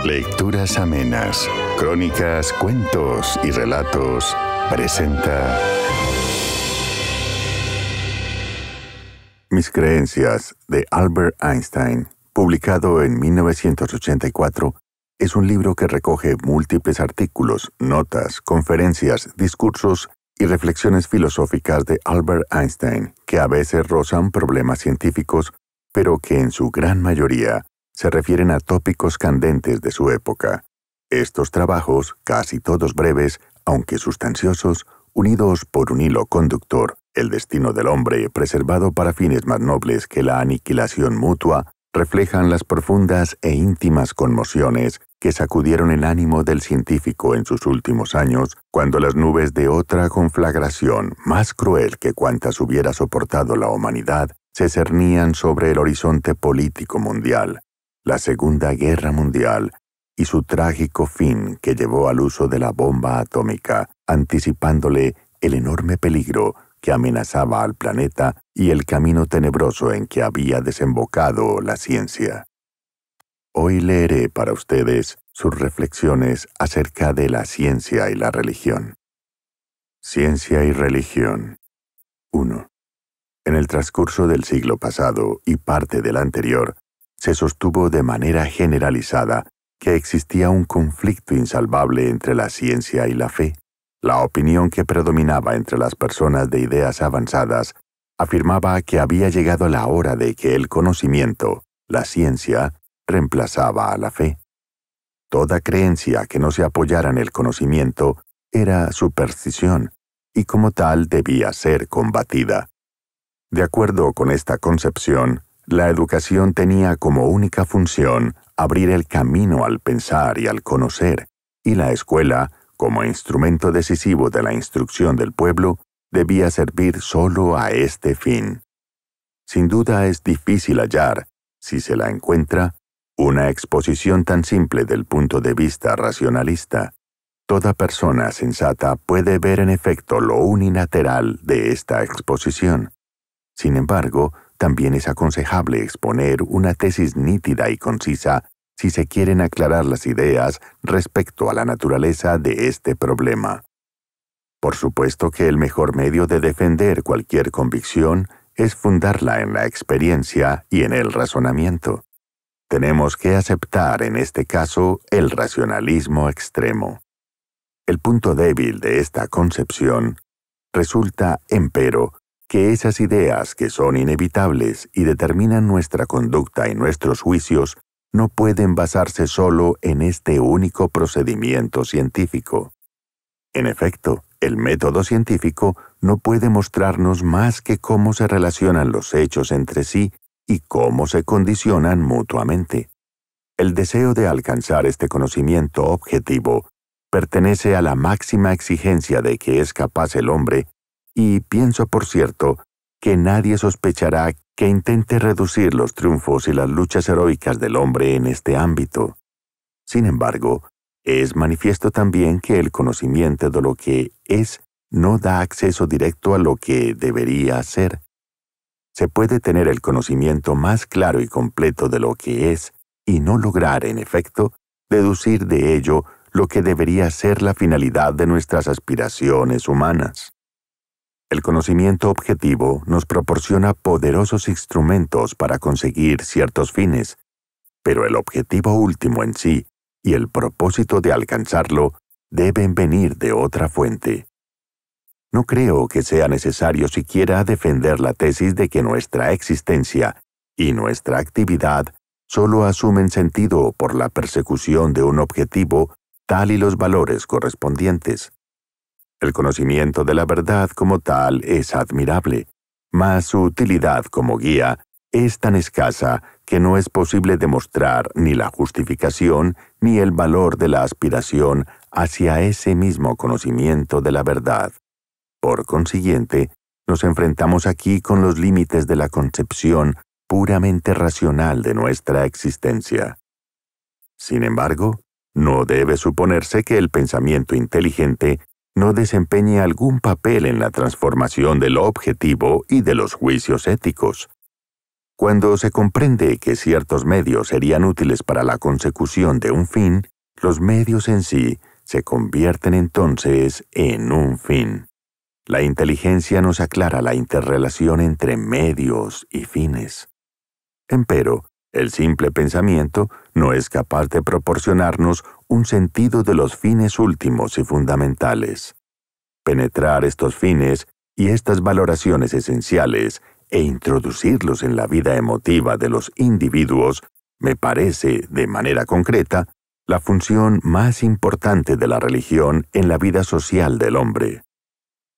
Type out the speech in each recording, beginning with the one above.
Lecturas amenas, crónicas, cuentos y relatos presenta Mis creencias, de Albert Einstein, publicado en 1984, es un libro que recoge múltiples artículos, notas, conferencias, discursos y reflexiones filosóficas de Albert Einstein, que a veces rozan problemas científicos, pero que en su gran mayoría se refieren a tópicos candentes de su época. Estos trabajos, casi todos breves, aunque sustanciosos, unidos por un hilo conductor, el destino del hombre preservado para fines más nobles que la aniquilación mutua, reflejan las profundas e íntimas conmociones que sacudieron el ánimo del científico en sus últimos años, cuando las nubes de otra conflagración, más cruel que cuantas hubiera soportado la humanidad, se cernían sobre el horizonte político mundial, la Segunda Guerra Mundial y su trágico fin que llevó al uso de la bomba atómica, anticipándole el enorme peligro que amenazaba al planeta y el camino tenebroso en que había desembocado la ciencia. Hoy leeré para ustedes sus reflexiones acerca de la ciencia y la religión. Ciencia y religión. 1. En el transcurso del siglo pasado y parte del anterior, se sostuvo de manera generalizada que existía un conflicto insalvable entre la ciencia y la fe. La opinión que predominaba entre las personas de ideas avanzadas afirmaba que había llegado la hora de que el conocimiento, la ciencia, reemplazaba a la fe. Toda creencia que no se apoyara en el conocimiento era superstición y como tal debía ser combatida. De acuerdo con esta concepción, la educación tenía como única función abrir el camino al pensar y al conocer, y la escuela, como instrumento decisivo de la instrucción del pueblo, debía servir solo a este fin. Sin duda es difícil hallar, si se la encuentra, una exposición tan simple del punto de vista racionalista. Toda persona sensata puede ver en efecto lo unilateral de esta exposición. Sin embargo, también es aconsejable exponer una tesis nítida y concisa si se quieren aclarar las ideas respecto a la naturaleza de este problema. Por supuesto que el mejor medio de defender cualquier convicción es fundarla en la experiencia y en el razonamiento. Tenemos que aceptar en este caso el racionalismo extremo. El punto débil de esta concepción resulta, empero, que esas ideas que son inevitables y determinan nuestra conducta y nuestros juicios no pueden basarse solo en este único procedimiento científico. En efecto, el método científico no puede mostrarnos más que cómo se relacionan los hechos entre sí y cómo se condicionan mutuamente. El deseo de alcanzar este conocimiento objetivo pertenece a la máxima exigencia de que es capaz el hombre, y pienso, por cierto, que nadie sospechará que intente reducir los triunfos y las luchas heroicas del hombre en este ámbito. Sin embargo, es manifiesto también que el conocimiento de lo que es no da acceso directo a lo que debería ser. Se puede tener el conocimiento más claro y completo de lo que es y no lograr, en efecto, deducir de ello lo que debería ser la finalidad de nuestras aspiraciones humanas. El conocimiento objetivo nos proporciona poderosos instrumentos para conseguir ciertos fines, pero el objetivo último en sí y el propósito de alcanzarlo deben venir de otra fuente. No creo que sea necesario siquiera defender la tesis de que nuestra existencia y nuestra actividad solo asumen sentido por la persecución de un objetivo tal y los valores correspondientes. El conocimiento de la verdad como tal es admirable, mas su utilidad como guía es tan escasa que no es posible demostrar ni la justificación ni el valor de la aspiración hacia ese mismo conocimiento de la verdad. Por consiguiente, nos enfrentamos aquí con los límites de la concepción puramente racional de nuestra existencia. Sin embargo, no debe suponerse que el pensamiento inteligente no desempeñe algún papel en la transformación de lo objetivo y de los juicios éticos. Cuando se comprende que ciertos medios serían útiles para la consecución de un fin, los medios en sí se convierten entonces en un fin. La inteligencia nos aclara la interrelación entre medios y fines. Empero, el simple pensamiento no es capaz de proporcionarnos un sentido de los fines últimos y fundamentales. Penetrar estos fines y estas valoraciones esenciales e introducirlos en la vida emotiva de los individuos me parece, de manera concreta, la función más importante de la religión en la vida social del hombre.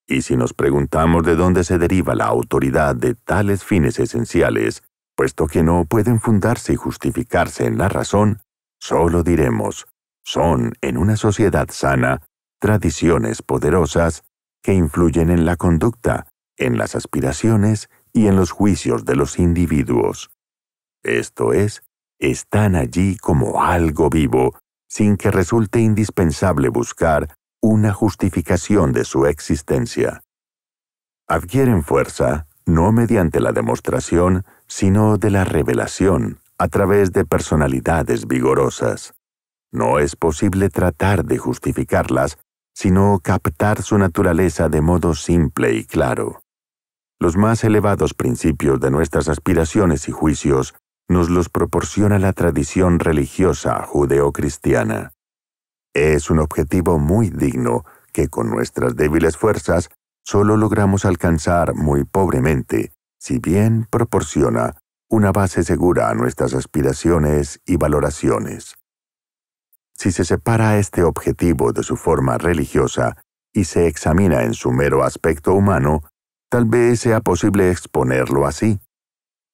Y si nos preguntamos de dónde se deriva la autoridad de tales fines esenciales, puesto que no pueden fundarse y justificarse en la razón, solo diremos, son, en una sociedad sana, tradiciones poderosas que influyen en la conducta, en las aspiraciones y en los juicios de los individuos. Esto es, están allí como algo vivo, sin que resulte indispensable buscar una justificación de su existencia. Adquieren fuerza, no mediante la demostración, sino de la revelación, a través de personalidades vigorosas. No es posible tratar de justificarlas, sino captar su naturaleza de modo simple y claro. Los más elevados principios de nuestras aspiraciones y juicios nos los proporciona la tradición religiosa judeocristiana. Es un objetivo muy digno que con nuestras débiles fuerzas solo logramos alcanzar muy pobremente, si bien proporciona una base segura a nuestras aspiraciones y valoraciones. Si se separa este objetivo de su forma religiosa y se examina en su mero aspecto humano, tal vez sea posible exponerlo así: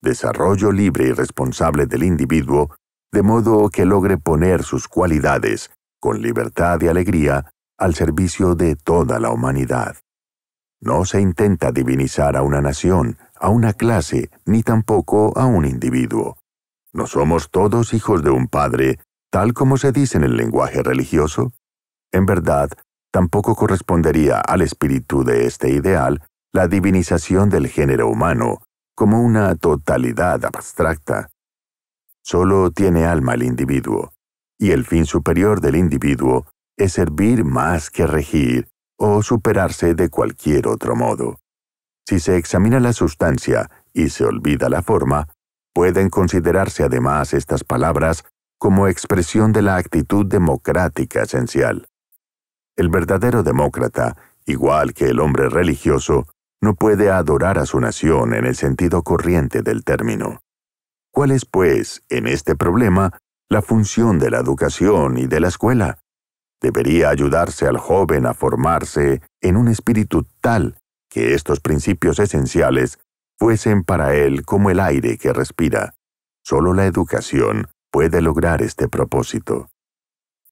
desarrollo libre y responsable del individuo, de modo que logre poner sus cualidades, con libertad y alegría, al servicio de toda la humanidad. No se intenta divinizar a una nación, a una clase, ni tampoco a un individuo. ¿No somos todos hijos de un Padre, tal como se dice en el lenguaje religioso? En verdad, tampoco correspondería al espíritu de este ideal la divinización del género humano, como una totalidad abstracta. Solo tiene alma el individuo, y el fin superior del individuo es servir más que regir o superarse de cualquier otro modo. Si se examina la sustancia y se olvida la forma, pueden considerarse además estas palabras como expresión de la actitud democrática esencial. El verdadero demócrata, igual que el hombre religioso, no puede adorar a su nación en el sentido corriente del término. ¿Cuál es, pues, en este problema, la función de la educación y de la escuela? Debería ayudarse al joven a formarse en un espíritu tal que estos principios esenciales fuesen para él como el aire que respira. Solo la educación puede lograr este propósito.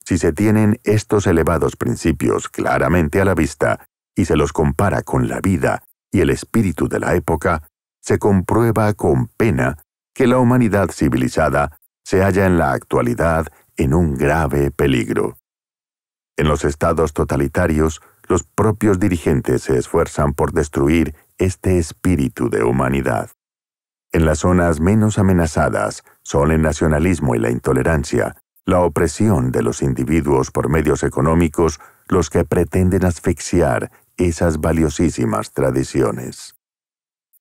Si se tienen estos elevados principios claramente a la vista y se los compara con la vida y el espíritu de la época, se comprueba con pena que la humanidad civilizada se halla en la actualidad en un grave peligro. En los estados totalitarios, los propios dirigentes se esfuerzan por destruir este espíritu de humanidad. En las zonas menos amenazadas son el nacionalismo y la intolerancia, la opresión de los individuos por medios económicos, los que pretenden asfixiar esas valiosísimas tradiciones.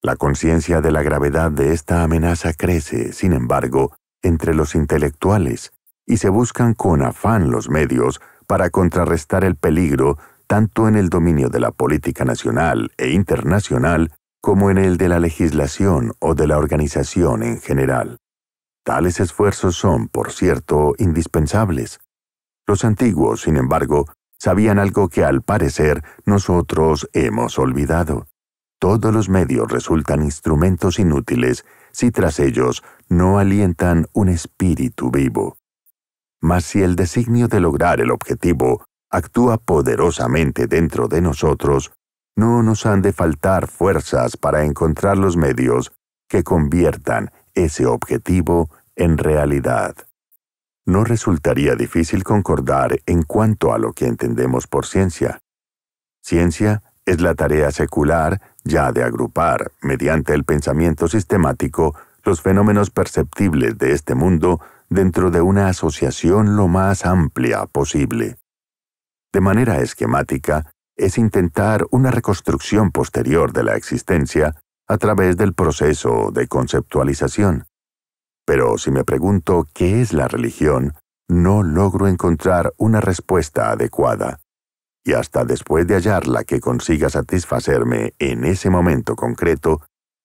La conciencia de la gravedad de esta amenaza crece, sin embargo, entre los intelectuales, y se buscan con afán los medios para contrarrestar el peligro tanto en el dominio de la política nacional e internacional como en el de la legislación o de la organización en general. Tales esfuerzos son, por cierto, indispensables. Los antiguos, sin embargo, sabían algo que al parecer nosotros hemos olvidado. Todos los medios resultan instrumentos inútiles si tras ellos no alientan un espíritu vivo. Mas si el designio de lograr el objetivo actúa poderosamente dentro de nosotros, no nos han de faltar fuerzas para encontrar los medios que conviertan ese objetivo en realidad. No resultaría difícil concordar en cuanto a lo que entendemos por ciencia. Ciencia es la tarea secular ya de agrupar, mediante el pensamiento sistemático, los fenómenos perceptibles de este mundo dentro de una asociación lo más amplia posible. De manera esquemática, es intentar una reconstrucción posterior de la existencia a través del proceso de conceptualización. Pero si me pregunto qué es la religión, no logro encontrar una respuesta adecuada. Y hasta después de hallar la que consiga satisfacerme en ese momento concreto,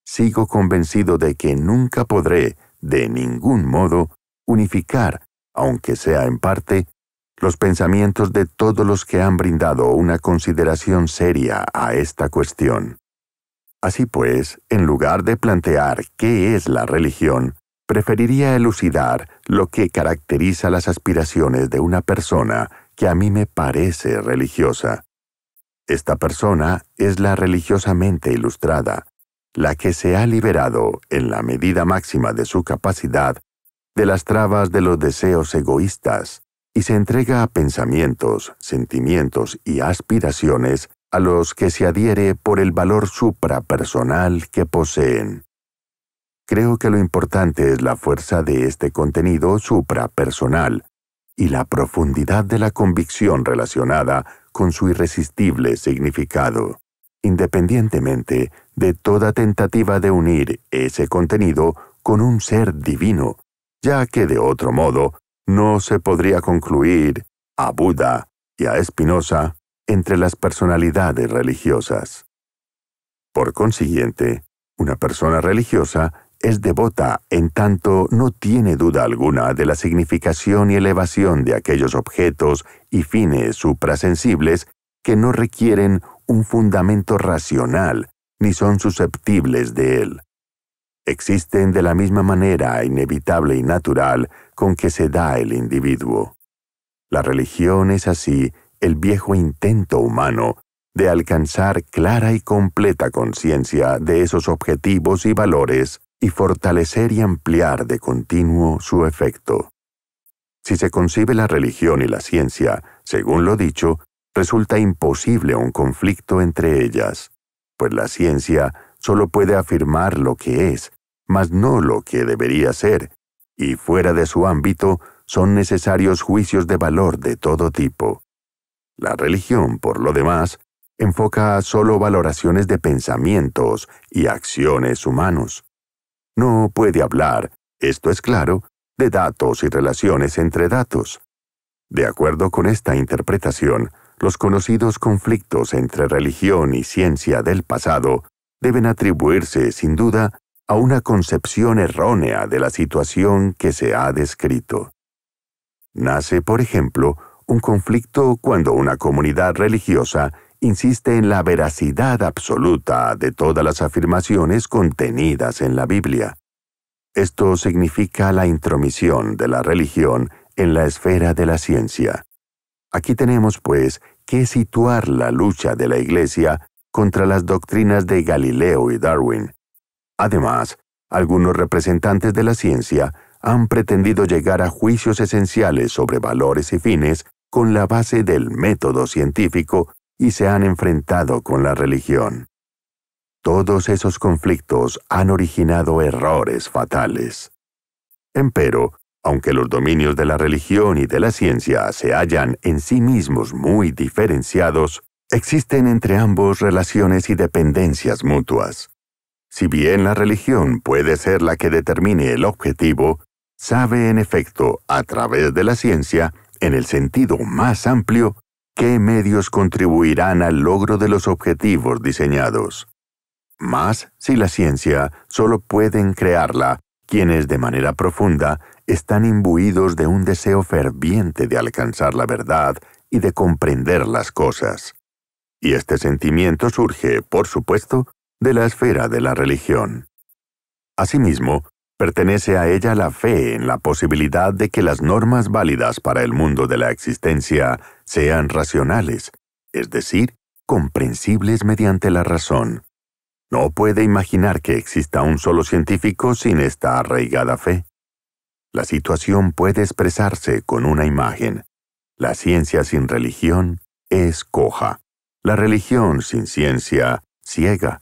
sigo convencido de que nunca podré, de ningún modo, unificar, aunque sea en parte, los pensamientos de todos los que han brindado una consideración seria a esta cuestión. Así pues, en lugar de plantear qué es la religión, preferiría elucidar lo que caracteriza las aspiraciones de una persona que a mí me parece religiosa. Esta persona es la religiosamente ilustrada, la que se ha liberado, en la medida máxima de su capacidad, de las trabas de los deseos egoístas, y se entrega a pensamientos, sentimientos y aspiraciones a los que se adhiere por el valor suprapersonal que poseen. Creo que lo importante es la fuerza de este contenido suprapersonal y la profundidad de la convicción relacionada con su irresistible significado, independientemente de toda tentativa de unir ese contenido con un ser divino, ya que de otro modo no se podría concluir a Buda y a Spinoza entre las personalidades religiosas. Por consiguiente, una persona religiosa es devota en tanto no tiene duda alguna de la significación y elevación de aquellos objetos y fines suprasensibles que no requieren un fundamento racional ni son susceptibles de él. Existen de la misma manera inevitable y natural con que se da el individuo. La religión es así el viejo intento humano de alcanzar clara y completa conciencia de esos objetivos y valores y fortalecer y ampliar de continuo su efecto. Si se concibe la religión y la ciencia, según lo dicho, resulta imposible un conflicto entre ellas, pues la ciencia solo puede afirmar lo que es, mas no lo que debería ser, y fuera de su ámbito son necesarios juicios de valor de todo tipo. La religión, por lo demás, enfoca solo valoraciones de pensamientos y acciones humanos. No puede hablar, esto es claro, de datos y relaciones entre datos. De acuerdo con esta interpretación, los conocidos conflictos entre religión y ciencia del pasado deben atribuirse, sin duda, a una concepción errónea de la situación que se ha descrito. Nace, por ejemplo, un conflicto cuando una comunidad religiosa insiste en la veracidad absoluta de todas las afirmaciones contenidas en la Biblia. Esto significa la intromisión de la religión en la esfera de la ciencia. Aquí tenemos, pues, que situar la lucha de la Iglesia contra las doctrinas de Galileo y Darwin. Además, algunos representantes de la ciencia han pretendido llegar a juicios esenciales sobre valores y fines con la base del método científico y se han enfrentado con la religión. Todos esos conflictos han originado errores fatales. Empero, aunque los dominios de la religión y de la ciencia se hallan en sí mismos muy diferenciados, existen entre ambos relaciones y dependencias mutuas. Si bien la religión puede ser la que determine el objetivo, sabe en efecto, a través de la ciencia, en el sentido más amplio, qué medios contribuirán al logro de los objetivos diseñados. Mas, si la ciencia solo pueden crearla quienes de manera profunda están imbuidos de un deseo ferviente de alcanzar la verdad y de comprender las cosas. Y este sentimiento surge, por supuesto, de la esfera de la religión. Asimismo, pertenece a ella la fe en la posibilidad de que las normas válidas para el mundo de la existencia sean racionales, es decir, comprensibles mediante la razón. No puede imaginar que exista un solo científico sin esta arraigada fe. La situación puede expresarse con una imagen. La ciencia sin religión es coja. La religión sin ciencia, ciega.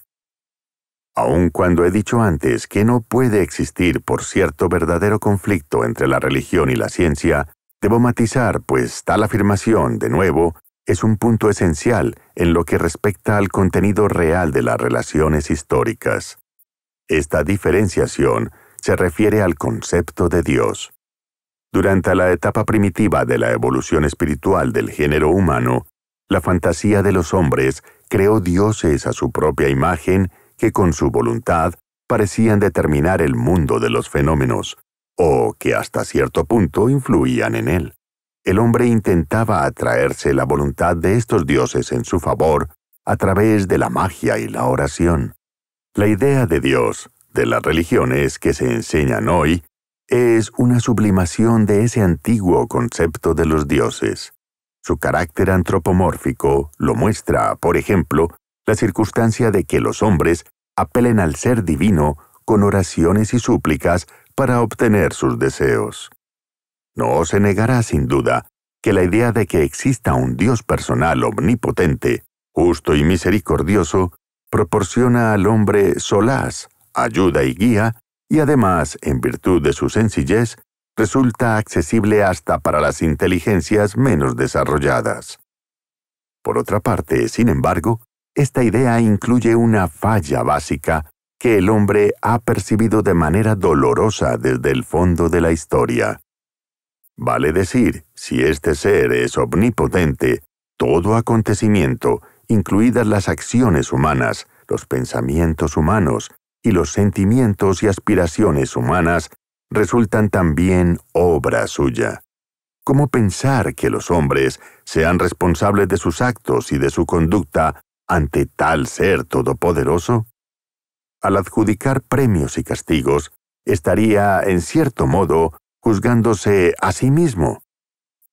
Aun cuando he dicho antes que no puede existir por cierto verdadero conflicto entre la religión y la ciencia, debo matizar, pues tal afirmación, de nuevo, es un punto esencial en lo que respecta al contenido real de las relaciones históricas. Esta diferenciación se refiere al concepto de Dios. Durante la etapa primitiva de la evolución espiritual del género humano, la fantasía de los hombres creó dioses a su propia imagen que con su voluntad parecían determinar el mundo de los fenómenos, o que hasta cierto punto influían en él. El hombre intentaba atraerse la voluntad de estos dioses en su favor a través de la magia y la oración. La idea de Dios, de las religiones que se enseñan hoy, es una sublimación de ese antiguo concepto de los dioses. Su carácter antropomórfico lo muestra, por ejemplo, la circunstancia de que los hombres apelen al ser divino con oraciones y súplicas para obtener sus deseos. No se negará sin duda que la idea de que exista un Dios personal omnipotente, justo y misericordioso, proporciona al hombre solaz, ayuda y guía, y además, en virtud de su sencillez, resulta accesible hasta para las inteligencias menos desarrolladas. Por otra parte, sin embargo, esta idea incluye una falla básica que el hombre ha percibido de manera dolorosa desde el fondo de la historia. Vale decir, si este ser es omnipotente, todo acontecimiento, incluidas las acciones humanas, los pensamientos humanos y los sentimientos y aspiraciones humanas, resultan también obra suya. ¿Cómo pensar que los hombres sean responsables de sus actos y de su conducta ante tal ser todopoderoso? Al adjudicar premios y castigos, estaría, en cierto modo, juzgándose a sí mismo.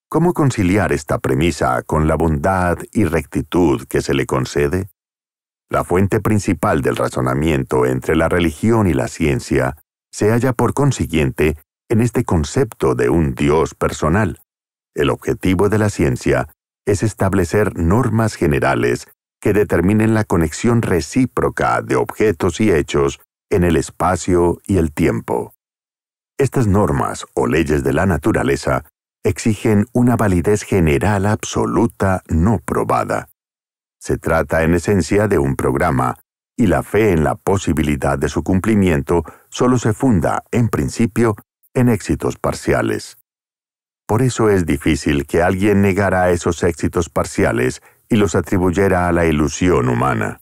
¿Cómo conciliar esta premisa con la bondad y rectitud que se le concede? La fuente principal del razonamiento entre la religión y la ciencia se halla por consiguiente en este concepto de un Dios personal. El objetivo de la ciencia es establecer normas generales que determinen la conexión recíproca de objetos y hechos en el espacio y el tiempo. Estas normas o leyes de la naturaleza exigen una validez general absoluta no probada. Se trata en esencia de un programa, y la fe en la posibilidad de su cumplimiento solo se funda, en principio, en éxitos parciales. Por eso es difícil que alguien negara esos éxitos parciales y los atribuyera a la ilusión humana.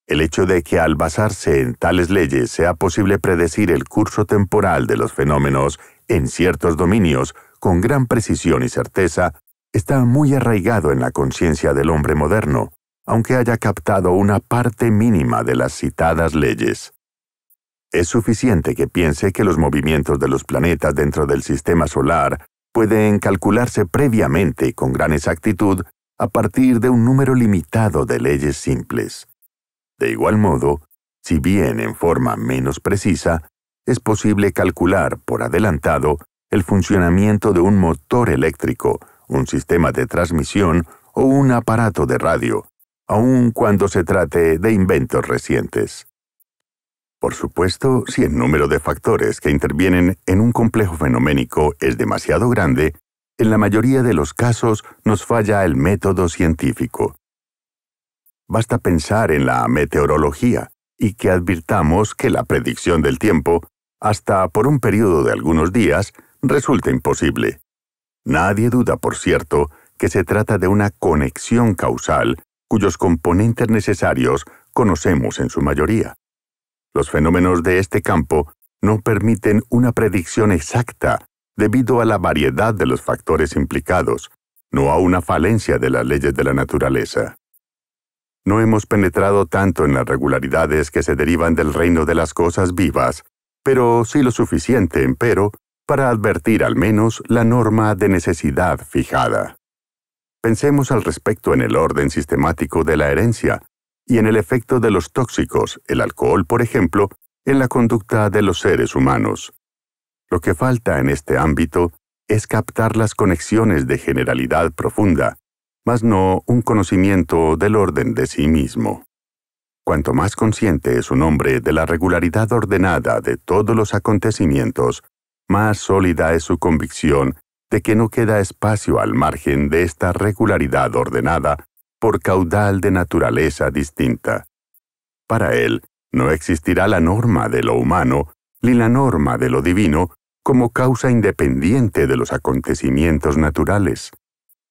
El hecho de que al basarse en tales leyes sea posible predecir el curso temporal de los fenómenos en ciertos dominios con gran precisión y certeza está muy arraigado en la conciencia del hombre moderno, aunque haya captado una parte mínima de las citadas leyes. Es suficiente que piense que los movimientos de los planetas dentro del sistema solar pueden calcularse previamente con gran exactitud a partir de un número limitado de leyes simples. De igual modo, si bien en forma menos precisa, es posible calcular por adelantado el funcionamiento de un motor eléctrico, un sistema de transmisión o un aparato de radio, aun cuando se trate de inventos recientes. Por supuesto, si el número de factores que intervienen en un complejo fenoménico es demasiado grande, en la mayoría de los casos nos falla el método científico. Basta pensar en la meteorología y que advirtamos que la predicción del tiempo, hasta por un periodo de algunos días, resulta imposible. Nadie duda, por cierto, que se trata de una conexión causal cuyos componentes necesarios conocemos en su mayoría. Los fenómenos de este campo no permiten una predicción exacta debido a la variedad de los factores implicados, no a una falencia de las leyes de la naturaleza. No hemos penetrado tanto en las regularidades que se derivan del reino de las cosas vivas, pero sí lo suficiente, empero, para advertir al menos la norma de necesidad fijada. Pensemos al respecto en el orden sistemático de la herencia y en el efecto de los tóxicos, el alcohol, por ejemplo, en la conducta de los seres humanos. Lo que falta en este ámbito es captar las conexiones de generalidad profunda, mas no un conocimiento del orden de sí mismo. Cuanto más consciente es un hombre de la regularidad ordenada de todos los acontecimientos, más sólida es su convicción de que no queda espacio al margen de esta regularidad ordenada por caudal de naturaleza distinta. Para él, no existirá la norma de lo humano ni la norma de lo divino como causa independiente de los acontecimientos naturales.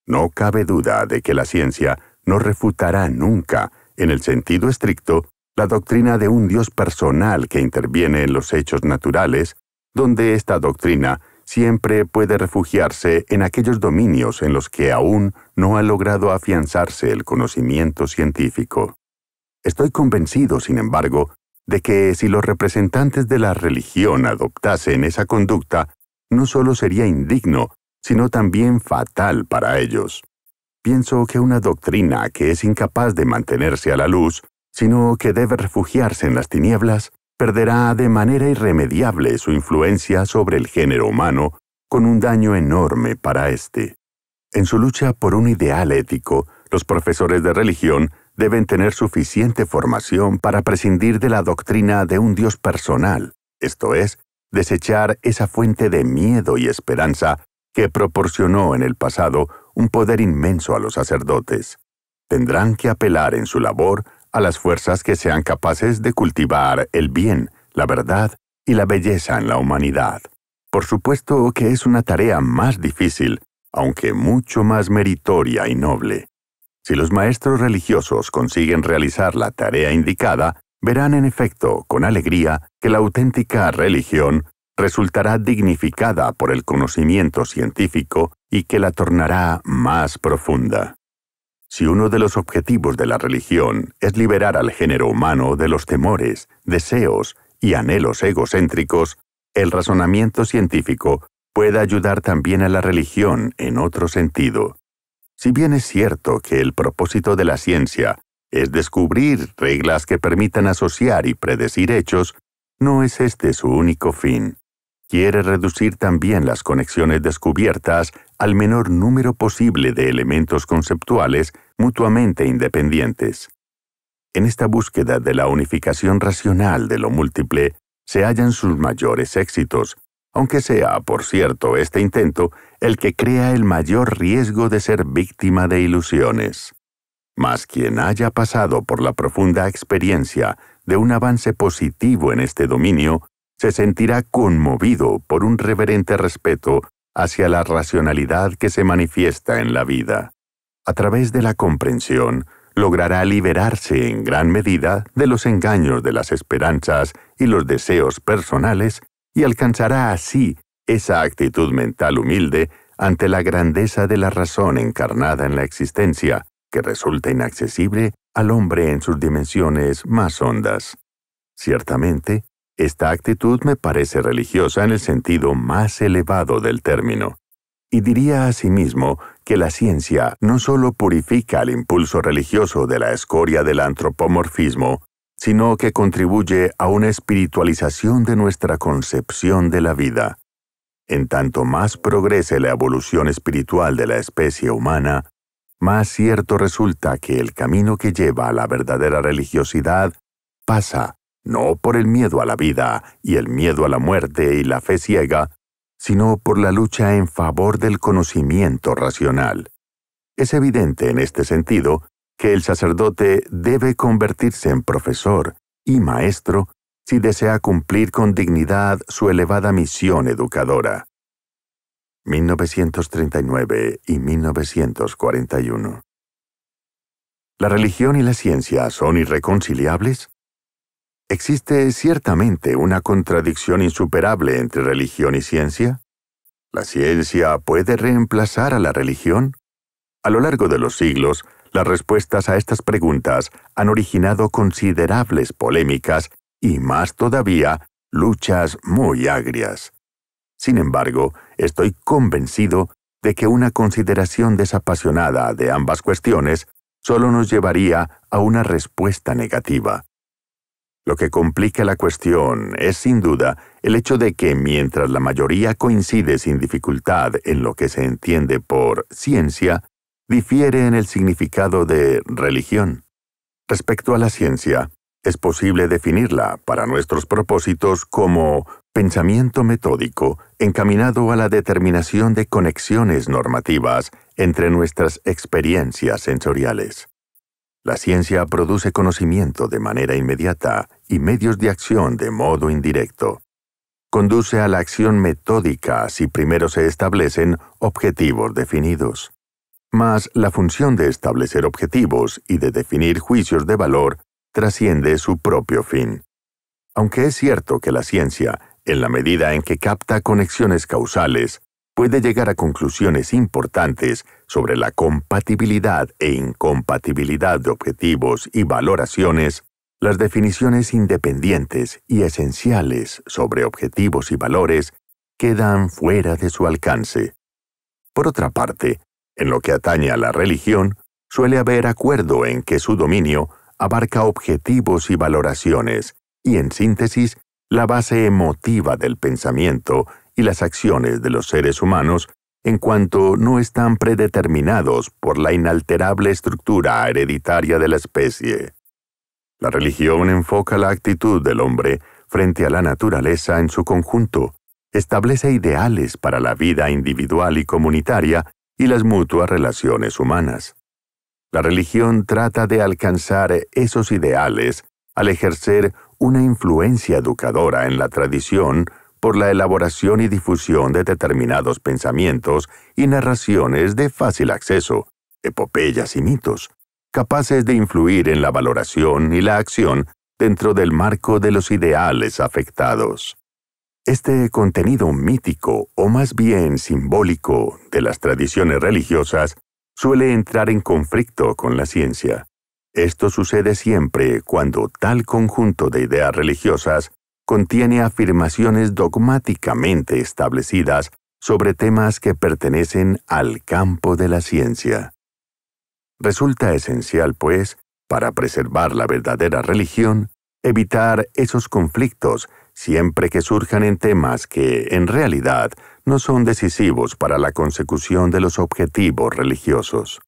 No cabe duda de que la ciencia no refutará nunca, en el sentido estricto, la doctrina de un Dios personal que interviene en los hechos naturales, donde esta doctrina siempre puede refugiarse en aquellos dominios en los que aún no ha logrado afianzarse el conocimiento científico. Estoy convencido, sin embargo, de que si los representantes de la religión adoptasen esa conducta, no solo sería indigno, sino también fatal para ellos. Pienso que una doctrina que es incapaz de mantenerse a la luz, sino que debe refugiarse en las tinieblas, perderá de manera irremediable su influencia sobre el género humano, con un daño enorme para éste. En su lucha por un ideal ético, los profesores de religión deben tener suficiente formación para prescindir de la doctrina de un Dios personal, esto es, desechar esa fuente de miedo y esperanza que proporcionó en el pasado un poder inmenso a los sacerdotes. Tendrán que apelar en su labor a las fuerzas que sean capaces de cultivar el bien, la verdad y la belleza en la humanidad. Por supuesto que es una tarea más difícil, aunque mucho más meritoria y noble. Si los maestros religiosos consiguen realizar la tarea indicada, verán en efecto, con alegría, que la auténtica religión resultará dignificada por el conocimiento científico y que la tornará más profunda. Si uno de los objetivos de la religión es liberar al género humano de los temores, deseos y anhelos egocéntricos, el razonamiento científico puede ayudar también a la religión en otro sentido. Si bien es cierto que el propósito de la ciencia es descubrir reglas que permitan asociar y predecir hechos, no es este su único fin. Quiere reducir también las conexiones descubiertas al menor número posible de elementos conceptuales mutuamente independientes. En esta búsqueda de la unificación racional de lo múltiple se hallan sus mayores éxitos, aunque sea, por cierto, este intento el que crea el mayor riesgo de ser víctima de ilusiones. Mas quien haya pasado por la profunda experiencia de un avance positivo en este dominio, se sentirá conmovido por un reverente respeto hacia la racionalidad que se manifiesta en la vida. A través de la comprensión, logrará liberarse en gran medida de los engaños de las esperanzas y los deseos personales y alcanzará así esa actitud mental humilde ante la grandeza de la razón encarnada en la existencia, que resulta inaccesible al hombre en sus dimensiones más hondas. Ciertamente, esta actitud me parece religiosa en el sentido más elevado del término. Y diría asimismo que la ciencia no solo purifica el impulso religioso de la escoria del antropomorfismo, sino que contribuye a una espiritualización de nuestra concepción de la vida. En tanto más progrese la evolución espiritual de la especie humana, más cierto resulta que el camino que lleva a la verdadera religiosidad pasa no por el miedo a la vida y el miedo a la muerte y la fe ciega, sino por la lucha en favor del conocimiento racional. Es evidente en este sentido que el sacerdote debe convertirse en profesor y maestro si desea cumplir con dignidad su elevada misión educadora. 1939 y 1941. ¿La religión y la ciencia son irreconciliables? ¿Existe ciertamente una contradicción insuperable entre religión y ciencia? ¿La ciencia puede reemplazar a la religión? A lo largo de los siglos, las respuestas a estas preguntas han originado considerables polémicas y, más todavía, luchas muy agrias. Sin embargo, estoy convencido de que una consideración desapasionada de ambas cuestiones solo nos llevaría a una respuesta negativa. Lo que complica la cuestión es, sin duda, el hecho de que mientras la mayoría coincide sin dificultad en lo que se entiende por ciencia, difiere en el significado de religión. Respecto a la ciencia, Es posible definirla, para nuestros propósitos, como pensamiento metódico encaminado a la determinación de conexiones normativas entre nuestras experiencias sensoriales. La ciencia produce conocimiento de manera inmediata y medios de acción de modo indirecto. Conduce a la acción metódica si primero se establecen objetivos definidos. Mas la función de establecer objetivos y de definir juicios de valor trasciende su propio fin. Aunque es cierto que la ciencia, en la medida en que capta conexiones causales, puede llegar a conclusiones importantes sobre la compatibilidad e incompatibilidad de objetivos y valoraciones, las definiciones independientes y esenciales sobre objetivos y valores quedan fuera de su alcance. Por otra parte, en lo que atañe a la religión, suele haber acuerdo en que su dominio abarca objetivos y valoraciones, y en síntesis, la base emotiva del pensamiento y las acciones de los seres humanos en cuanto no están predeterminados por la inalterable estructura hereditaria de la especie. La religión enfoca la actitud del hombre frente a la naturaleza en su conjunto, establece ideales para la vida individual y comunitaria y las mutuas relaciones humanas. La religión trata de alcanzar esos ideales al ejercer una influencia educadora en la tradición por la elaboración y difusión de determinados pensamientos y narraciones de fácil acceso, epopeyas y mitos, capaces de influir en la valoración y la acción dentro del marco de los ideales afectados. Este contenido mítico, o más bien simbólico, de las tradiciones religiosas, suele entrar en conflicto con la ciencia. Esto sucede siempre cuando tal conjunto de ideas religiosas contiene afirmaciones dogmáticamente establecidas sobre temas que pertenecen al campo de la ciencia. Resulta esencial, pues, para preservar la verdadera religión, evitar esos conflictos siempre que surjan en temas que, en realidad, no son decisivos para la consecución de los objetivos religiosos.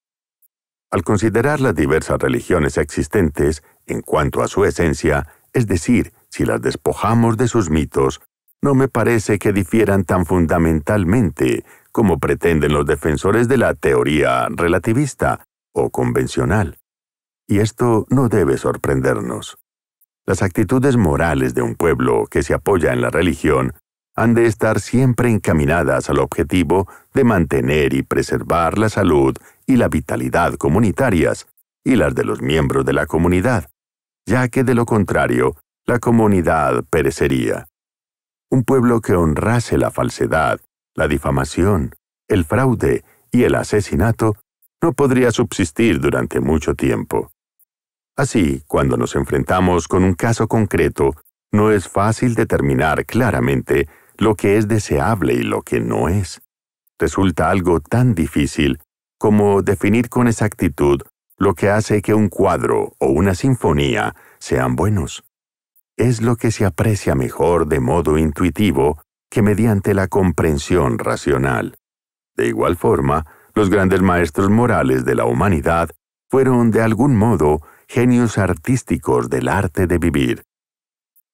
Al considerar las diversas religiones existentes, en cuanto a su esencia, es decir, si las despojamos de sus mitos, no me parece que difieran tan fundamentalmente como pretenden los defensores de la teoría relativista o convencional. Y esto no debe sorprendernos. Las actitudes morales de un pueblo que se apoya en la religión han de estar siempre encaminadas al objetivo de mantener y preservar la salud y la vitalidad comunitarias y las de los miembros de la comunidad, ya que de lo contrario, la comunidad perecería. Un pueblo que honrase la falsedad, la difamación, el fraude y el asesinato no podría subsistir durante mucho tiempo. Así, cuando nos enfrentamos con un caso concreto, no es fácil determinar claramente lo que es deseable y lo que no es. Resulta algo tan difícil como definir con exactitud lo que hace que un cuadro o una sinfonía sean buenos. Es lo que se aprecia mejor de modo intuitivo que mediante la comprensión racional. De igual forma, los grandes maestros morales de la humanidad fueron de algún modo genios artísticos del arte de vivir.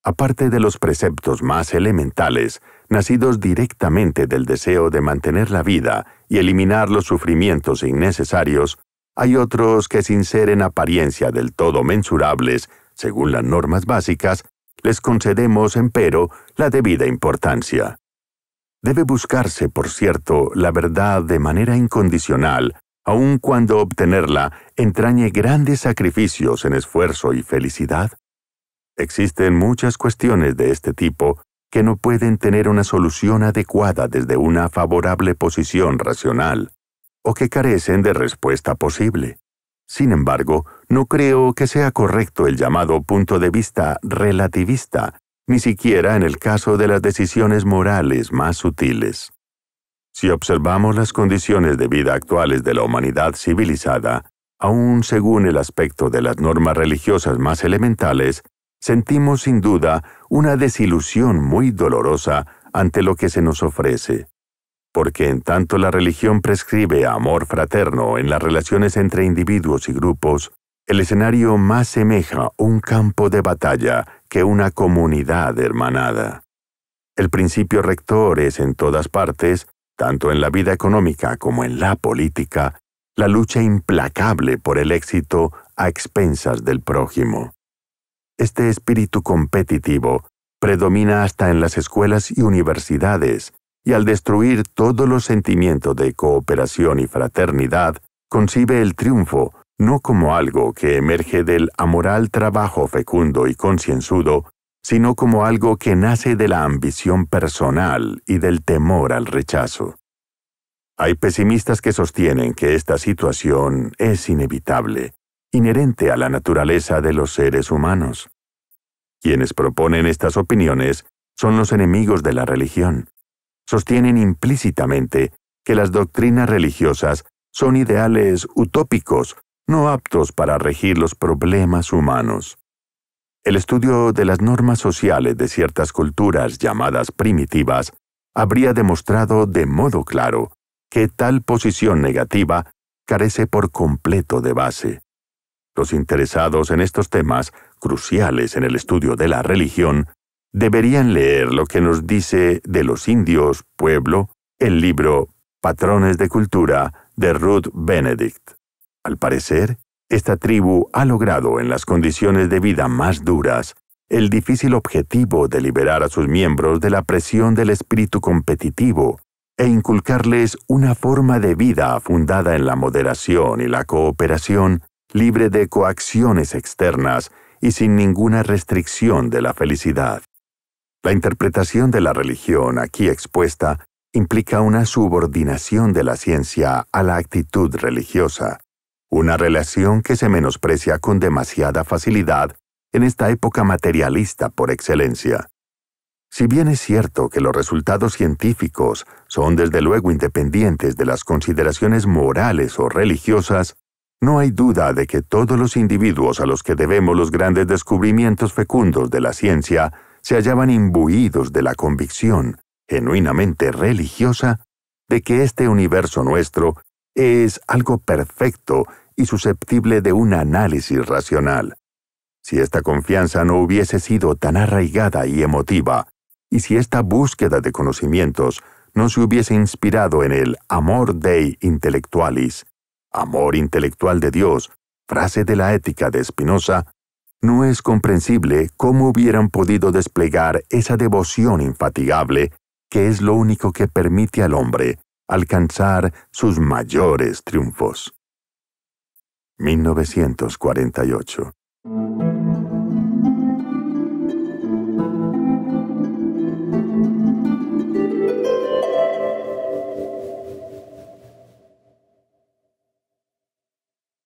Aparte de los preceptos más elementales, nacidos directamente del deseo de mantener la vida y eliminar los sufrimientos innecesarios, hay otros que sin ser en apariencia del todo mensurables, según las normas básicas, les concedemos, empero, la debida importancia. Debe buscarse, por cierto, la verdad de manera incondicional, aun cuando obtenerla entrañe grandes sacrificios en esfuerzo y felicidad. Existen muchas cuestiones de este tipo que no pueden tener una solución adecuada desde una favorable posición racional, o que carecen de respuesta posible. Sin embargo, no creo que sea correcto el llamado punto de vista relativista, ni siquiera en el caso de las decisiones morales más sutiles. Si observamos las condiciones de vida actuales de la humanidad civilizada, aun según el aspecto de las normas religiosas más elementales, sentimos sin duda una desilusión muy dolorosa ante lo que se nos ofrece. Porque en tanto la religión prescribe amor fraterno en las relaciones entre individuos y grupos, El escenario más semeja un campo de batalla que una comunidad hermanada. El principio rector es en todas partes, tanto en la vida económica como en la política, la lucha implacable por el éxito a expensas del prójimo. Este espíritu competitivo predomina hasta en las escuelas y universidades, y al destruir todos los sentimientos de cooperación y fraternidad, concibe el triunfo no como algo que emerge del amoral trabajo fecundo y concienzudo, sino como algo que nace de la ambición personal y del temor al rechazo. Hay pesimistas que sostienen que esta situación es inevitable, inherente a la naturaleza de los seres humanos. Quienes proponen estas opiniones son los enemigos de la religión. Sostienen implícitamente que las doctrinas religiosas son ideales utópicos, no aptos para regir los problemas humanos. El estudio de las normas sociales de ciertas culturas llamadas primitivas habría demostrado de modo claro que tal posición negativa carece por completo de base. Los interesados en estos temas, cruciales en el estudio de la religión, deberían leer lo que nos dice de los indios, pueblo, el libro Patrones de Cultura de Ruth Benedict. Al parecer, esta tribu ha logrado en las condiciones de vida más duras el difícil objetivo de liberar a sus miembros de la presión del espíritu competitivo e inculcarles una forma de vida fundada en la moderación y la cooperación, libre de coacciones externas y sin ninguna restricción de la felicidad. La interpretación de la religión aquí expuesta implica una subordinación de la ciencia a la actitud religiosa, una relación que se menosprecia con demasiada facilidad en esta época materialista por excelencia. Si bien es cierto que los resultados científicos son desde luego independientes de las consideraciones morales o religiosas, no hay duda de que todos los individuos a los que debemos los grandes descubrimientos fecundos de la ciencia se hallaban imbuidos de la convicción, genuinamente religiosa, de que este universo nuestro es algo perfecto y susceptible de un análisis racional. Si esta confianza no hubiese sido tan arraigada y emotiva, y si esta búsqueda de conocimientos no se hubiese inspirado en el amor Dei intellectualis, amor intelectual de Dios, frase de la ética de Spinoza, no es comprensible cómo hubieran podido desplegar esa devoción infatigable que es lo único que permite al hombre alcanzar sus mayores triunfos. 1948